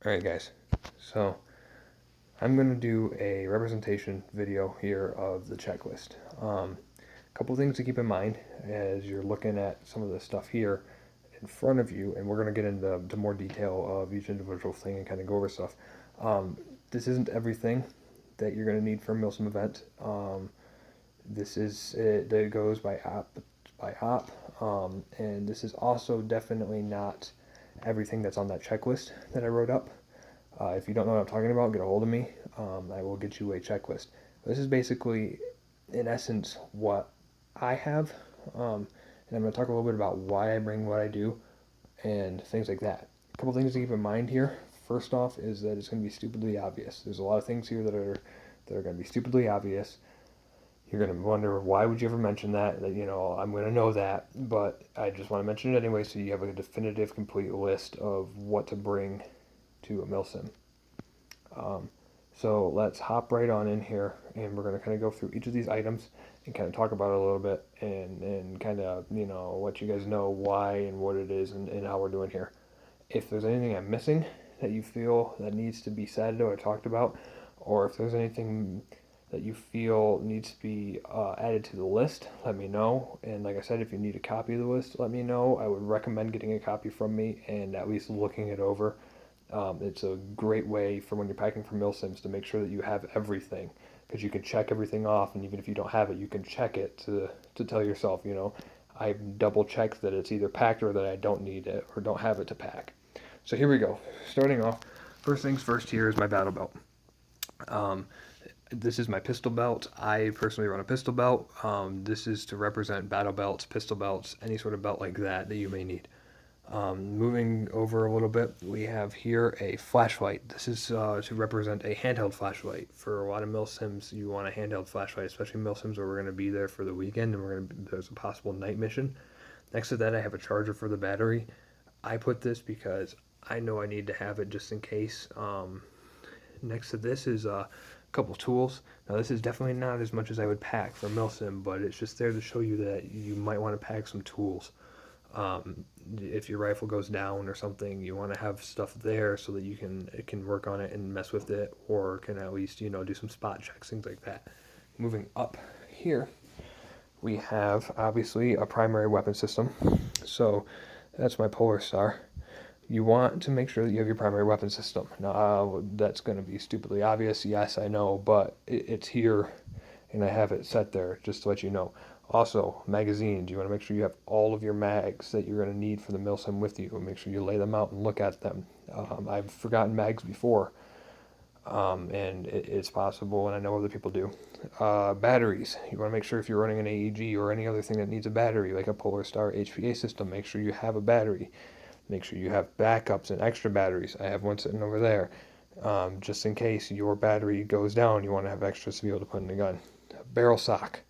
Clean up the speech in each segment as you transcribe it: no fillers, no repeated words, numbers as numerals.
Alright guys, so I'm going to do a representation video here of the checklist. A couple things to keep in mind as you're looking at some of the stuff here in front of you, and we're going to get into more detail of each individual thing and kind of go over stuff. This isn't everything that you're going to need for a Milsim event. This is it goes by op, and this is also definitely not everything that's on that checklist that I wrote up. If you don't know what I'm talking about, get a hold of me. I will get you a checklist. This is basically, in essence, what I have, and I'm going to talk a little bit about why I bring what I do and things like that. A couple things to keep in mind here. First off, is that it's going to be stupidly obvious. There's a lot of things here that are going to be stupidly obvious. You're going to wonder, why would you ever mention that? I'm going to know that, but I just want to mention it anyway, so you have a definitive, complete list of what to bring to a milsim. So let's hop right on in here, and we're going to kind of go through each of these items and kind of talk about it a little bit, and kind of, let you guys know why and what it is, and how we're doing here. If there's anything I'm missing that you feel that needs to be said or talked about, or if there's anything that you feel needs to be added to the list, let me know. And like I said, if you need a copy of the list, let me know. I would recommend getting a copy from me and at least looking it over. It's a great way for when you're packing for Milsims to make sure that you have everything, because you can check everything off, and even if you don't have it, you can check it to tell yourself, I've double checked that it's either packed or that I don't need it or don't have it to pack. So here we go. Starting off, first things first here is my battle belt. This is my pistol belt. I personally run a pistol belt. This is to represent battle belts, pistol belts, any sort of belt like that you may need. Moving over a little bit, we have here a flashlight. This is to represent a handheld flashlight. For a lot of Milsims, you want a handheld flashlight, especially Milsims where we're going to be there for the weekend and there's a possible night mission. Next to that, I have a charger for the battery. I put this because I know I need to have it just in case. Next to this is a couple tools. Now this is definitely not as much as I would pack for Milsim, but it's just there to show you that you might want to pack some tools. If your rifle goes down or something, you want to have stuff there so that it can work on it and mess with it, or can at least do some spot checks, things like that. Moving up here, we have obviously a primary weapon system. So that's my Polar Star. You want to make sure that you have your primary weapon system. Now that's going to be stupidly obvious, yes, I know, but it's here, and I have it set there just to let you know. Also, magazines. You want to make sure you have all of your mags that you're going to need for the Milsim with you. Make sure you lay them out and look at them. I've forgotten mags before, and it's possible, and I know other people do. Batteries. You want to make sure if you're running an AEG or any other thing that needs a battery, like a Polar Star HPA system, make sure you have a battery. Make sure you have backups and extra batteries. I have one sitting over there. Just in case your battery goes down, you want to have extras to be able to put in the gun. Barrel sock.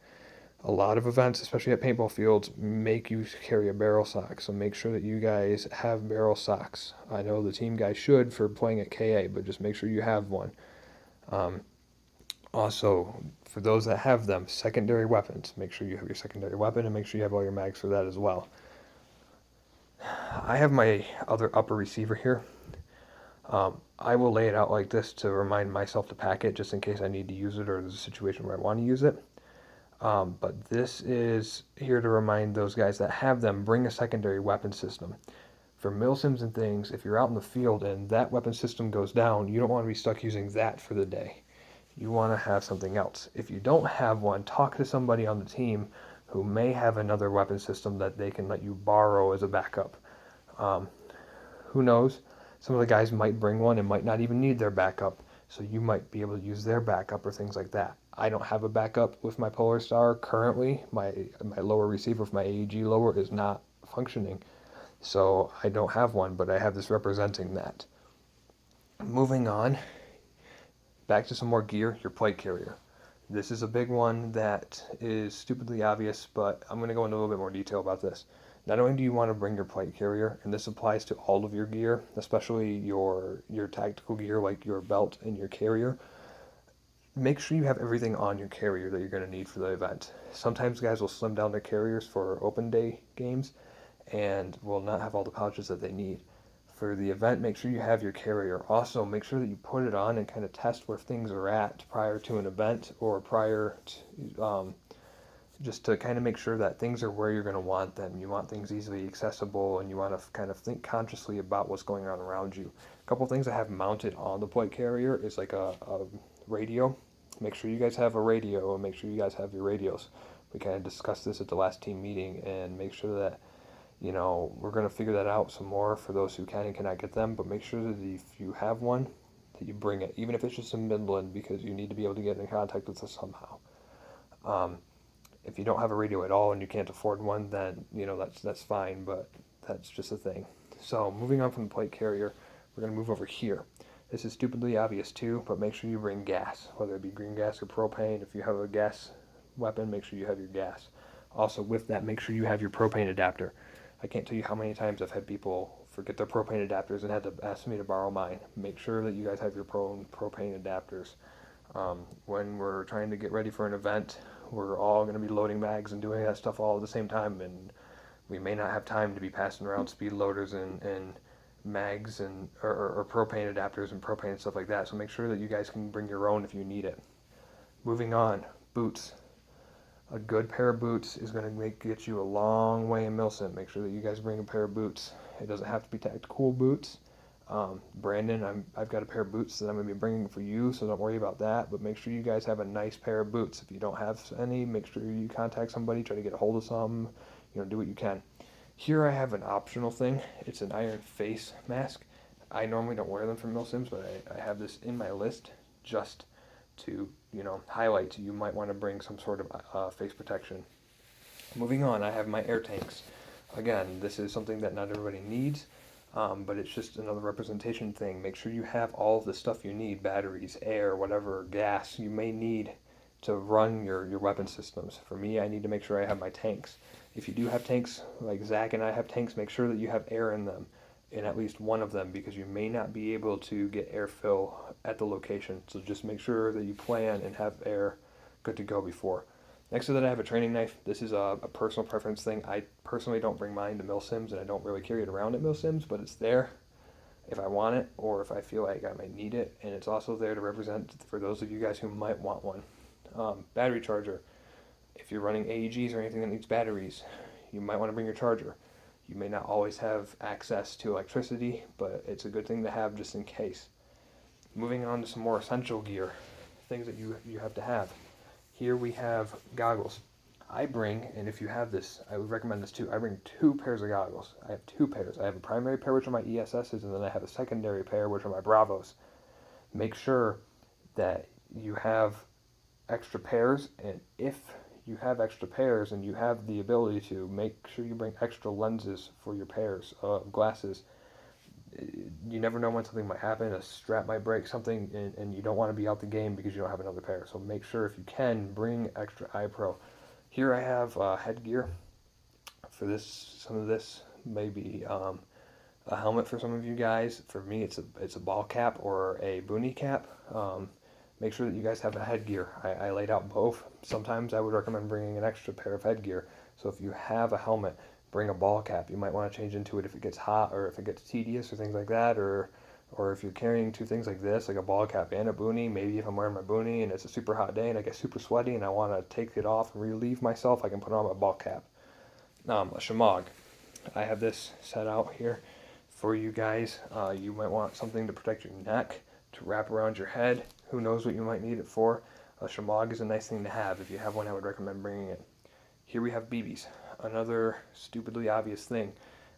A lot of events, especially at paintball fields, make you carry a barrel sock, so make sure that you guys have barrel socks. I know the team guys should for playing at KA, but just make sure you have one. Also, for those that have them, secondary weapons. Make sure you have your secondary weapon, and make sure you have all your mags for that as well. I have my other upper receiver here. I will lay it out like this to remind myself to pack it just in case I need to use it or there's a situation where I want to use it. But this is here to remind those guys that have them, bring a secondary weapon system. For Milsims and things, if you're out in the field and that weapon system goes down, you don't want to be stuck using that for the day. You want to have something else. If you don't have one, talk to somebody on the team who may have another weapon system that they can let you borrow as a backup. Who knows? Some of the guys might bring one and might not even need their backup, so you might be able to use their backup or things like that. I don't have a backup with my Polar Star currently. My lower receiver for my AEG lower is not functioning, so I don't have one, but I have this representing that. Moving on, back to some more gear, your plate carrier. This is a big one that is stupidly obvious, but I'm going to go into a little bit more detail about this. Not only do you want to bring your plate carrier, and this applies to all of your gear, especially your tactical gear like your belt and your carrier, make sure you have everything on your carrier that you're going to need for the event. Sometimes guys will slim down their carriers for open day games and will not have all the pouches that they need. For the event, make sure you have your carrier. Also, make sure that you put it on and kind of test where things are at prior to an event or prior to, just to kind of make sure that things are where you're going to want them. You want things easily accessible, and you want to kind of think consciously about what's going on around you. A couple things I have mounted on the plate carrier is like a radio. Make sure you guys have a radio, and make sure you guys have your radios. We kind of discussed this at the last team meeting, and make sure that, we're going to figure that out some more for those who can and cannot get them, but make sure that if you have one, that you bring it, even if it's just in Midland, because you need to be able to get in contact with us somehow. If you don't have a radio at all and you can't afford one, then that's fine, but that's just a thing. So moving on from the plate carrier, we're going to move over here. This is stupidly obvious too, but make sure you bring gas, whether it be green gas or propane. If you have a gas weapon, make sure you have your gas. Also with that, make sure you have your propane adapter. I can't tell you how many times I've had people forget their propane adapters and had to ask me to borrow mine. Make sure that you guys have your propane adapters. When we're trying to get ready for an event, we're all going to be loading bags and doing that stuff all at the same time, and we may not have time to be passing around speed loaders and mags and or propane adapters and propane and stuff like that. So make sure that you guys can bring your own if you need it. Moving on, boots. A good pair of boots is going to get you a long way in Milsim. Make sure that you guys bring a pair of boots. It doesn't have to be tactical boots. Brandon, I've got a pair of boots that I'm going to be bringing for you, so don't worry about that. But make sure you guys have a nice pair of boots. If you don't have any, make sure you contact somebody, try to get a hold of some, do what you can. Here I have an optional thing. It's an iron face mask. I normally don't wear them for Milsims, but I have this in my list just to, highlight you might want to bring some sort of face protection. Moving on, I have my air tanks. Again, this is something that not everybody needs. But it's just another representation thing. Make sure you have all of the stuff you need, batteries, air, whatever, gas you may need to run your weapon systems. For me, I need to make sure I have my tanks. If you do have tanks, like Zach and I have tanks, make sure that you have air in them, in at least one of them, because you may not be able to get air fill at the location. So just make sure that you plan and have air good to go before. Next to that, I have a training knife. This is a personal preference thing. I personally don't bring mine to Milsims, and I don't really carry it around at Milsims, but it's there if I want it or if I feel like I might need it. And it's also there to represent for those of you guys who might want one. Battery charger. If you're running AEGs or anything that needs batteries, you might want to bring your charger. You may not always have access to electricity, but it's a good thing to have just in case. Moving on to some more essential gear, things that you have to have. Here we have goggles. I bring, and if you have this, I would recommend this too. I bring 2 pairs of goggles. I have 2 pairs. I have a primary pair, which are my ESSs, and then I have a secondary pair, which are my Bravos. Make sure that you have extra pairs, and if you have extra pairs and you have the ability to, make sure you bring extra lenses for your pairs of glasses. You never know when something might happen, a strap might break, something, and you don't want to be out the game because you don't have another pair. So make sure if you can, bring extra eye pro. Here I have headgear. For this, some of this may be a helmet for some of you guys. For me, it's a ball cap or a boonie cap. Make sure that you guys have a headgear. I laid out both. Sometimes I would recommend bringing an extra pair of headgear. So if you have a helmet, bring a ball cap. You might want to change into it if it gets hot or if it gets tedious or things like that, or if you're carrying 2 things like this, like a ball cap and a boonie. Maybe if I'm wearing my boonie and it's a super hot day and I get super sweaty and I want to take it off and relieve myself, I can put on my ball cap. A shamog. I have this set out here for you guys. You might want something to protect your neck, to wrap around your head. Who knows what you might need it for. A shamog is a nice thing to have. If you have one, I would recommend bringing it. Here we have BBs. Another stupidly obvious thing,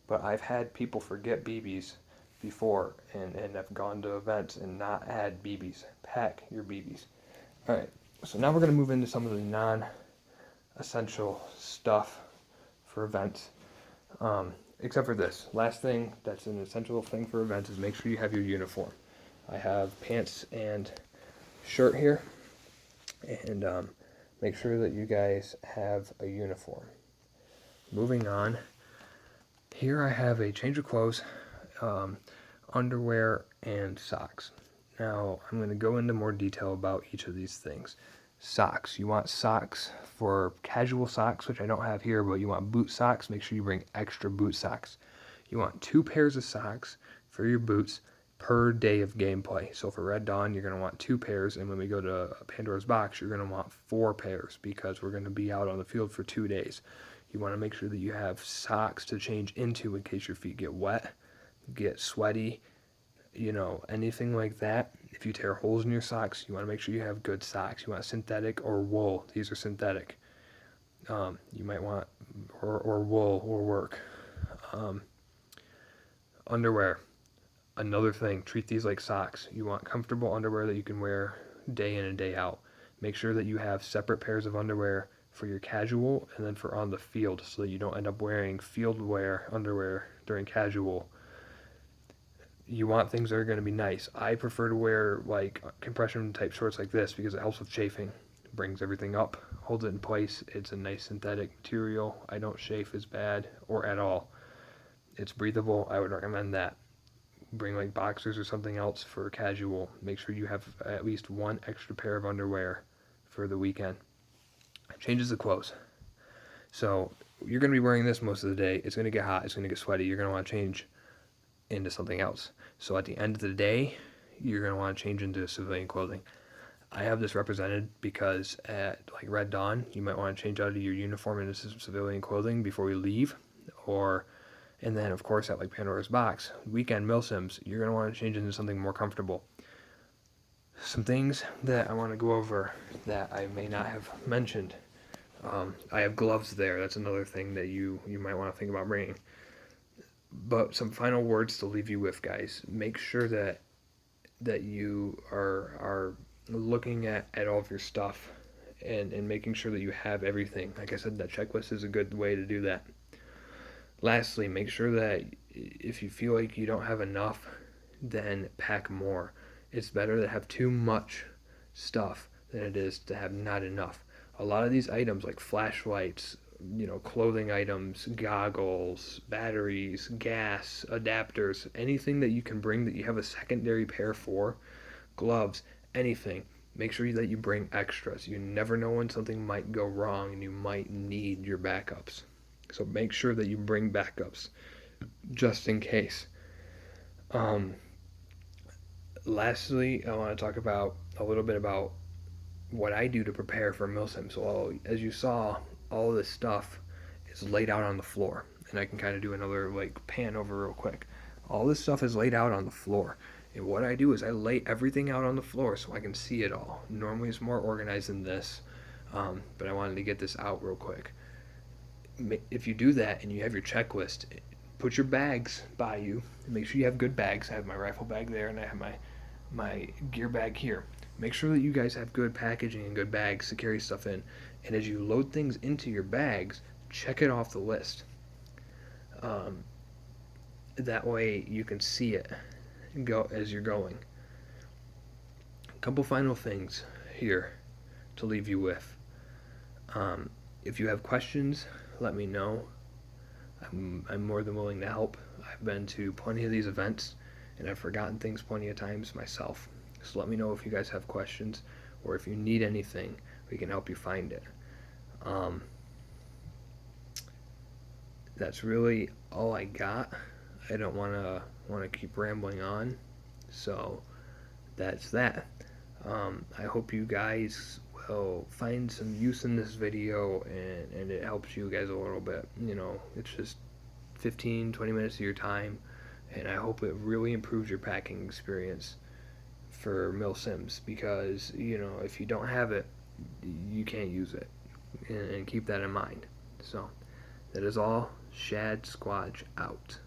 but I've had people forget BBs before and have gone to events and not had BBs. Pack your BBs. Alright, so now we're going to move into some of the non-essential stuff for events. Except for this. Last thing that's an essential thing for events is make sure you have your uniform. I have pants and shirt here, and make sure that you guys have a uniform. Moving on, here I have a change of clothes, underwear, and socks. Now, I'm going to go into more detail about each of these things. Socks. You want socks for casual socks, which I don't have here, but you want boot socks. Make sure you bring extra boot socks. You want 2 pairs of socks for your boots per day of gameplay. So for Red Dawn, you're going to want 2 pairs, and when we go to Pandora's Box, you're going to want 4 pairs because we're going to be out on the field for 2 days. You want to make sure that you have socks to change into in case your feet get wet, get sweaty, anything like that. If you tear holes in your socks, you want to make sure you have good socks. You want synthetic or wool. These are synthetic. You might want, or wool or work. Underwear. Another thing, treat these like socks. You want comfortable underwear that you can wear day in and day out. Make sure that you have separate pairs of underwear for your casual and then for on the field so that you don't end up wearing field wear underwear during casual. You want things that are going to be nice. I prefer to wear like compression type shorts like this because it helps with chafing. It brings everything up, holds it in place. It's a nice synthetic material. I don't chafe as bad or at all. It's breathable. I would recommend that. Bring like boxers or something else for casual. Make sure you have at least 1 extra pair of underwear for the weekend. Changes of clothes. So you're going to be wearing this most of the day. It's going to get hot. It's going to get sweaty. You're going to want to change into something else. So at the end of the day, you're going to want to change into civilian clothing. I have this represented because at like Red Dawn, you might want to change out of your uniform into some civilian clothing before we leave, and then of course at like Pandora's Box, weekend Milsims, you're going to want to change into something more comfortable. Some things that I want to go over that I may not have mentioned. I have gloves there. That's another thing that you might want to think about bringing. But some final words to leave you with, guys. Make sure that you are looking at all of your stuff and making sure that you have everything. Like I said, that checklist is a good way to do that. Lastly, make sure that if you feel like you don't have enough, then pack more. It's better to have too much stuff than it is to have not enough. A lot of these items like flashlights, clothing items, goggles, batteries, gas, adapters, anything that you can bring that you have a secondary pair for, gloves, anything. Make sure that you bring extras. You never know when something might go wrong and you might need your backups. So make sure that you bring backups just in case. Lastly, I want to talk about a little bit about what I do to prepare for Milsims. Well, as you saw, all of this stuff is laid out on the floor, and I can kind of do another like pan over real quick. All this stuff is laid out on the floor, and what I do is I lay everything out on the floor so I can see it all. Normally it's more organized than this, but I wanted to get this out real quick. If you do that and you have your checklist, put your bags by you. Make sure you have good bags. I have my rifle bag there, and I have my gear bag here. Make sure that you guys have good packaging and good bags to carry stuff in. And as you load things into your bags, check it off the list. That way you can see it go as you're going. A couple final things here to leave you with. If you have questions, let me know. I'm more than willing to help. I've been to plenty of these events, and I've forgotten things plenty of times myself. So let me know if you guys have questions, or if you need anything, we can help you find it. That's really all I got. I don't want to keep rambling on, so that's that. I hope you guys will find some use in this video and it helps you guys a little bit. It's just 15-20 minutes of your time, and I hope it really improves your packing experience for Milsims, because if you don't have it, you can't use it, and keep that in mind. So that is all. Shad Squatch out.